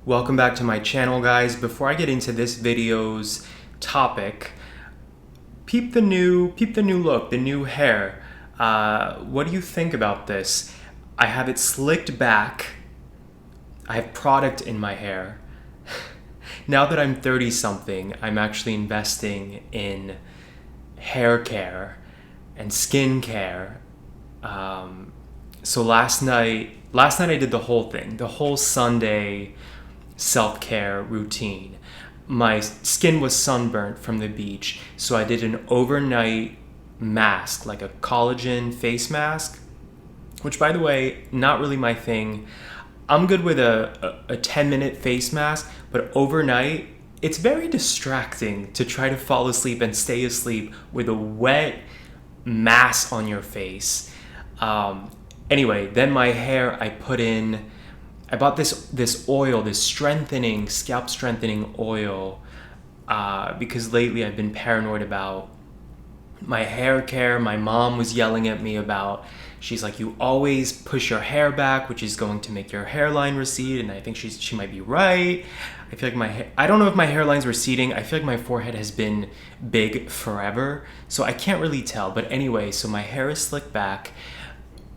Welcome back to my channel, guys. Before I get into this video's topic, peep the new look, the new hair. What do you think about this? I have it slicked back. I have product in my hair. Now that I'm 30 something, I'm actually investing in hair care and skin care. So last night I did the whole thing, the whole Sunday self-care routine. My skin was sunburnt from the beach, so I did an overnight mask, like a collagen face mask, which, by the way, not really my thing. I'm good with a 10-minute face mask, but overnight, it's very distracting to try to fall asleep and stay asleep with a wet mass on your face. Anyway, then my hair, I bought this oil, this scalp strengthening oil, because lately I've been paranoid about my hair care. My mom was yelling at me about, she's like, you always push your hair back, which is going to make your hairline recede. And I think she might be right. I feel like I don't know if my hairline's receding. I feel like my forehead has been big forever, so I can't really tell. But anyway, so my hair is slicked back.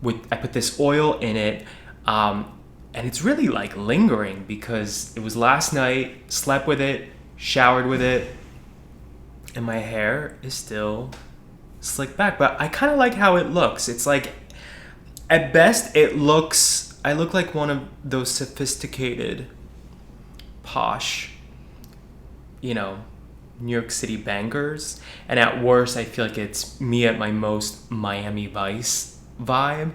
I put this oil in it, and it's really like lingering because it was last night, slept with it, showered with it, and my hair is still slicked back. But I kind of like how it looks. It's like, at best, I look like one of those sophisticated, posh, New York City bankers. And at worst, I feel like it's me at my most Miami Vice vibe.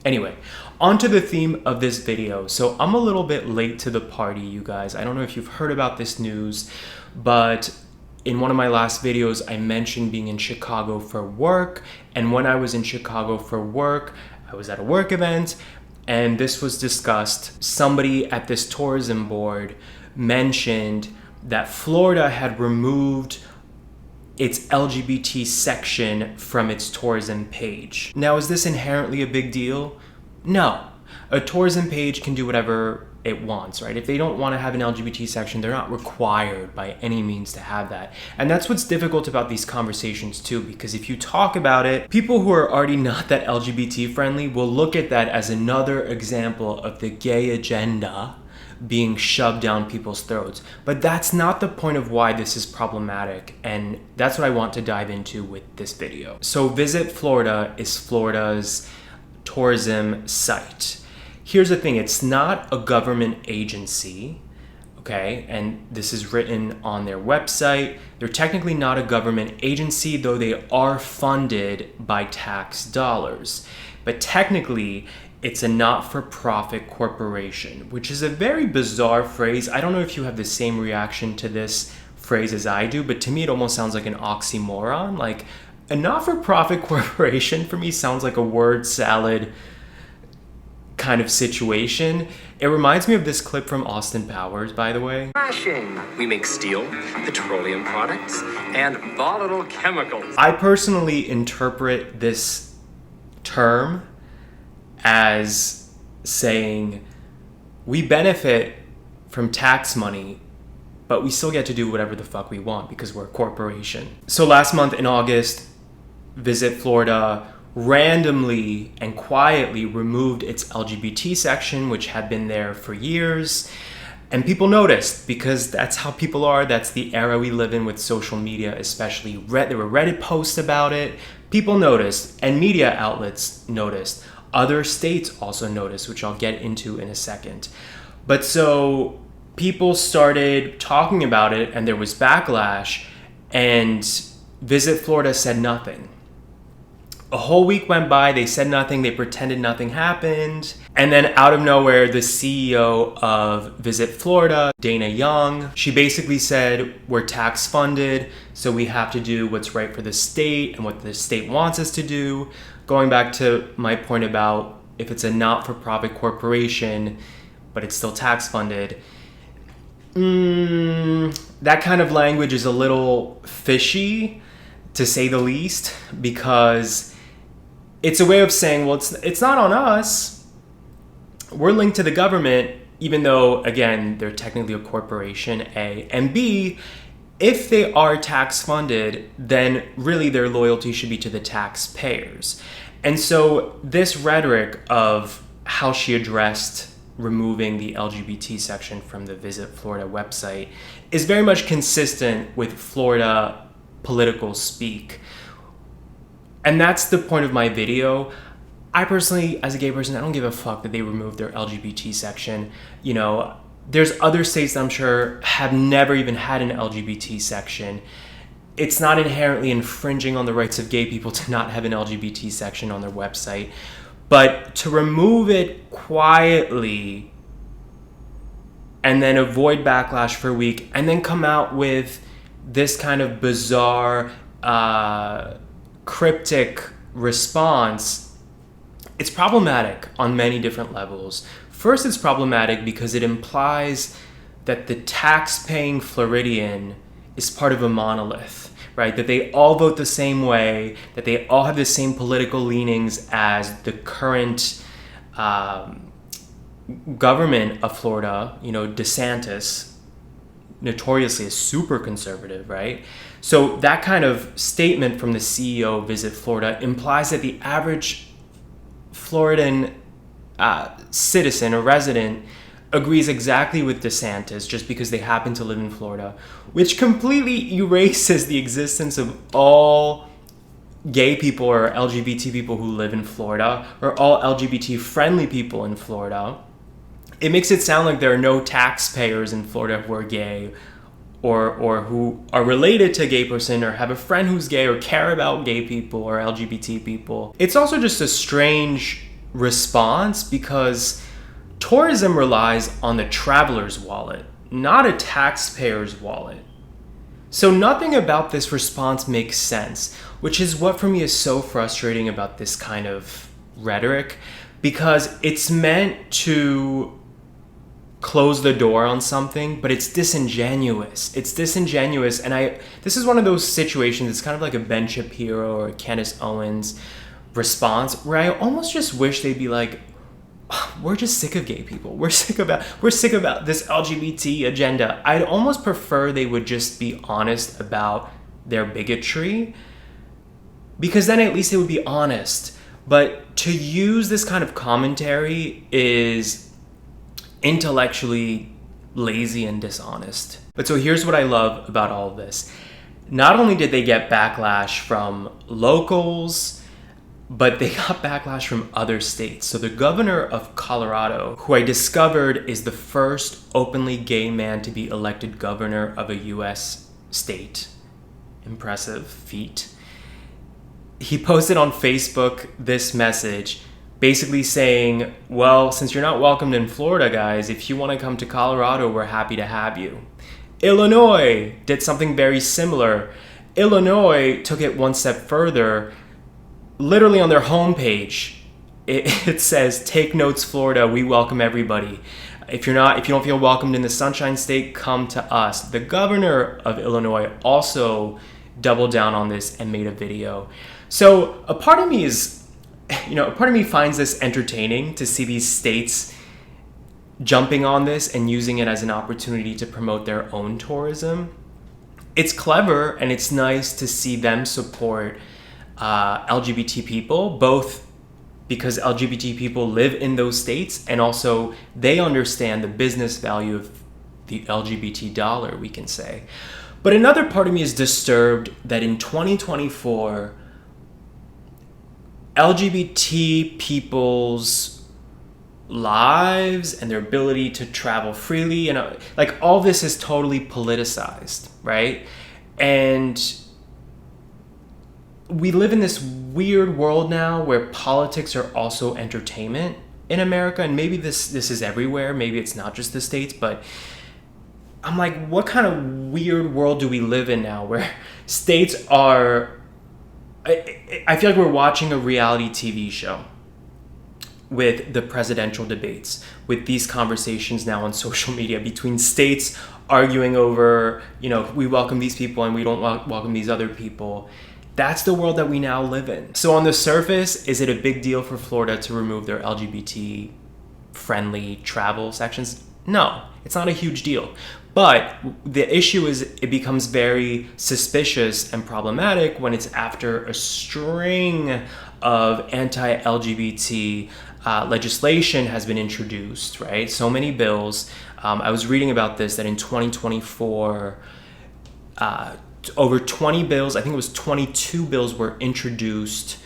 Anyway, on to the theme of this video. So I'm a little bit late to the party, you guys. I don't know if you've heard about this news, but in one of my last videos, I mentioned being in Chicago for work. And when I was in Chicago for work, I was at a work event, and this was discussed. Somebody at this tourism board mentioned that Florida had removed its LGBT section from its tourism page. Now, is this inherently a big deal? No. A tourism page can do whatever it wants, right? If they don't want to have an LGBT section, they're not required by any means to have that. And that's what's difficult about these conversations too, because if you talk about it, people who are already not that LGBT friendly will look at that as another example of the gay agenda being shoved down people's throats. But that's not the point of why this is problematic, and that's what I want to dive into with this video. So Visit Florida is Florida's tourism site. Here's the thing, it's not a government agency, okay? And this is written on their website. They're technically not a government agency, though they are funded by tax dollars. But technically, it's a not-for-profit corporation, which is a very bizarre phrase. I don't know if you have the same reaction to this phrase as I do, but to me it almost sounds like an oxymoron. Like, a not-for-profit corporation for me sounds like a word salad kind of situation. It reminds me of this clip from Austin Powers, by the way. We make steel, petroleum products, and volatile chemicals. I personally interpret this term as saying we benefit from tax money, but we still get to do whatever the fuck we want because we're a corporation. So last month in August, Visit Florida randomly and quietly removed its LGBT section, which had been there for years. And people noticed, because that's how people are. That's the era we live in with social media, especially. There were Reddit posts about it. People noticed, and media outlets noticed. Other states also noticed, which I'll get into in a second. But so people started talking about it, and there was backlash, and Visit Florida said nothing. A whole week went by, they said nothing, they pretended nothing happened. And then out of nowhere, the CEO of Visit Florida, Dana Young, she basically said, we're tax funded, so we have to do what's right for the state and what the state wants us to do. Going back to my point about if it's a not-for-profit corporation, but it's still tax funded, that kind of language is a little fishy, to say the least, because it's a way of saying, well, it's not on us. We're linked to the government, even though, again, they're technically a corporation, A, and B, if they are tax funded, then really their loyalty should be to the taxpayers. And so this rhetoric of how she addressed removing the LGBT section from the Visit Florida website is very much consistent with Florida political speak. And that's the point of my video. I personally, as a gay person, I don't give a fuck that they removed their LGBT section. You know, there's other states that I'm sure have never even had an LGBT section. It's not inherently infringing on the rights of gay people to not have an LGBT section on their website. But to remove it quietly and then avoid backlash for a week and then come out with this kind of bizarre, cryptic response, it's problematic on many different levels. First, it's problematic because it implies that the tax-paying Floridian is part of a monolith, right? That they all vote the same way, that they all have the same political leanings as the current government of Florida. You know, DeSantis notoriously is super conservative, right? So that kind of statement from the CEO of Visit Florida implies that the average Floridan citizen or resident agrees exactly with DeSantis just because they happen to live in Florida, which completely erases the existence of all gay people or LGBT people who live in Florida or all LGBT friendly people in Florida. It makes it sound like there are no taxpayers in Florida who are gay or who are related to a gay person or have a friend who's gay or care about gay people or LGBT people. It's also just a strange response because tourism relies on the traveler's wallet, not a taxpayer's wallet. So nothing about this response makes sense, which is what for me is so frustrating about this kind of rhetoric, because it's meant to close the door on something, but it's disingenuous. It's disingenuous, and this is one of those situations, it's kind of like a Ben Shapiro or a Candace Owens response, where I almost just wish they'd be like, we're just sick of gay people. We're sick about this LGBT agenda. I'd almost prefer they would just be honest about their bigotry, because then at least they would be honest. But to use this kind of commentary is intellectually lazy and dishonest. But so here's what I love about all of this. Not only did they get backlash from locals, but they got backlash from other states. So the governor of Colorado, who I discovered is the first openly gay man to be elected governor of a US state. Impressive feat. He posted on Facebook this message basically saying, well, since you're not welcomed in Florida, guys, if you want to come to Colorado, we're happy to have you. Illinois did something very similar. Illinois took it one step further. Literally on their homepage, it says, "Take notes, Florida. We welcome everybody. If you don't feel welcomed in the Sunshine State, come to us." The governor of Illinois also doubled down on this and made a video. So a part of me finds this entertaining to see these states jumping on this and using it as an opportunity to promote their own tourism. It's clever and it's nice to see them support LGBT people, both because LGBT people live in those states and also they understand the business value of the LGBT dollar, we can say. But another part of me is disturbed that in 2024, LGBT people's lives and their ability to travel freely and like all this is totally politicized, right? And we live in this weird world now where politics are also entertainment in America, and maybe this is everywhere, maybe it's not just the States, but I'm like, what kind of weird world do we live in now where states are, I feel like we're watching a reality TV show with the presidential debates, with these conversations now on social media between states arguing over, we welcome these people and we don't welcome these other people. That's the world that we now live in. So on the surface, is it a big deal for Florida to remove their LGBT friendly travel sections? No, it's not a huge deal. But the issue is it becomes very suspicious and problematic when it's after a string of anti-LGBT legislation has been introduced, right? So many bills. I was reading about this, that in 2024, over 20 bills, I think it was 22 bills were introduced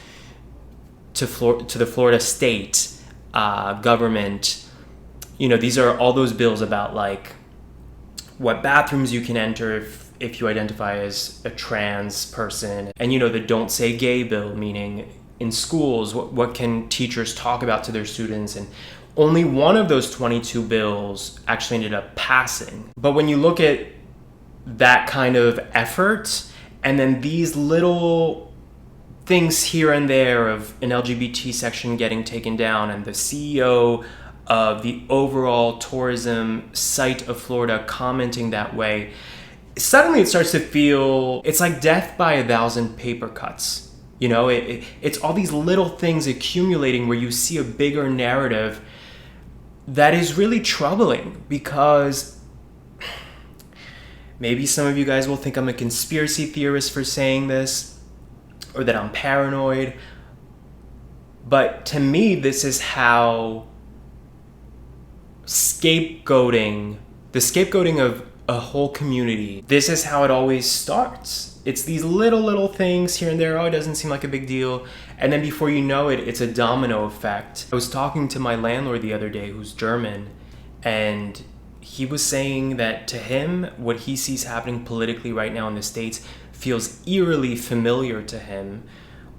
to the Florida state government. You know, these are all those bills about like what bathrooms you can enter if you identify as a trans person. And, you know, the Don't Say Gay bill, meaning in schools, what can teachers talk about to their students? And only one of those 22 bills actually ended up passing. But when you look at that kind of effort, and then these little things here and there of an LGBT section getting taken down, and the CEO of the overall tourism site of Florida commenting that way, suddenly it starts to feel, it's like death by 1,000 paper cuts. You know, it's all these little things accumulating where you see a bigger narrative that is really troubling, because maybe some of you guys will think I'm a conspiracy theorist for saying this, or that I'm paranoid. But to me, this is how the scapegoating of a whole community, this is how it always starts. It's these little things here and there. Oh, it doesn't seem like a big deal. And then before you know it, it's a domino effect. I was talking to my landlord the other day, who's German, and he was saying that to him, what he sees happening politically right now in the States feels eerily familiar to him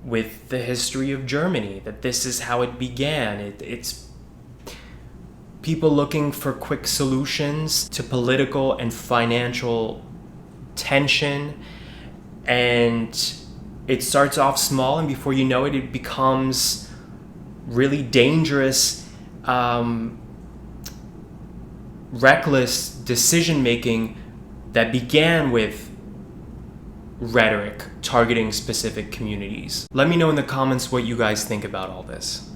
with the history of Germany, that this is how it began. It's people looking for quick solutions to political and financial tension, and it starts off small, and before you know it, it becomes really dangerous, reckless decision-making that began with rhetoric targeting specific communities. Let me know in the comments what you guys think about all this.